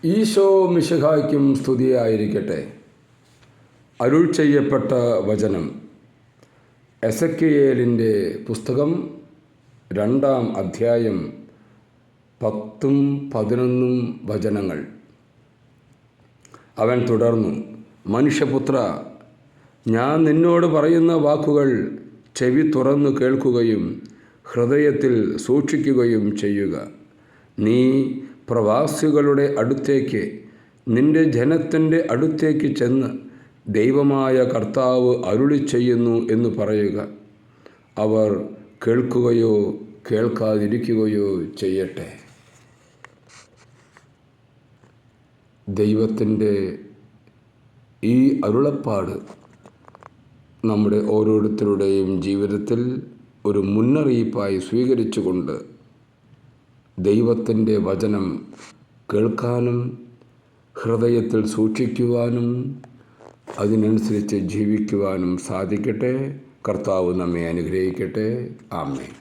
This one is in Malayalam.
ഈശോ മിശിഹായ്ക്കും സ്തുതിയായിരിക്കട്ടെ. അരുൾ ചെയ്യപ്പെട്ട വചനം എസെക്കിയേലിൻ്റെ പുസ്തകം 2-ാം അധ്യായം 10-11 വചനങ്ങൾ. അവൻ തുടർന്നു, മനുഷ്യപുത്ര, ഞാൻ നിന്നോട് പറയുന്ന വാക്കുകൾ ചെവി തുറന്നു കേൾക്കുകയും ഹൃദയത്തിൽ സൂക്ഷിക്കുകയും ചെയ്യുക. നീ പ്രവാസികളുടെ അടുത്തേക്ക്, നിന്റെ ജനത്തിൻ്റെ അടുത്തേക്ക് ചെന്ന് ദൈവമായ കർത്താവ് അരുളി ചെയ്യുന്നു എന്ന് പറയുക. അവർ കേൾക്കുകയോ കേൾക്കാതിരിക്കുകയോ ചെയ്യട്ടെ. ദൈവത്തിൻ്റെ ഈ അരുളപ്പാട് നമ്മുടെ ഓരോരുത്തരുടെയും ജീവിതത്തിൽ ഒരു മുന്നറിയിപ്പായി സ്വീകരിച്ചുകൊണ്ട് ദൈവത്തിൻ്റെ വചനം കേൾക്കാനും ഹൃദയത്തിൽ സൂക്ഷിക്കുവാനും അതിനനുസരിച്ച് ജീവിക്കുവാനും സാധിക്കട്ടെ. കർത്താവ് നമ്മെ അനുഗ്രഹിക്കട്ടെ. ആമേൻ.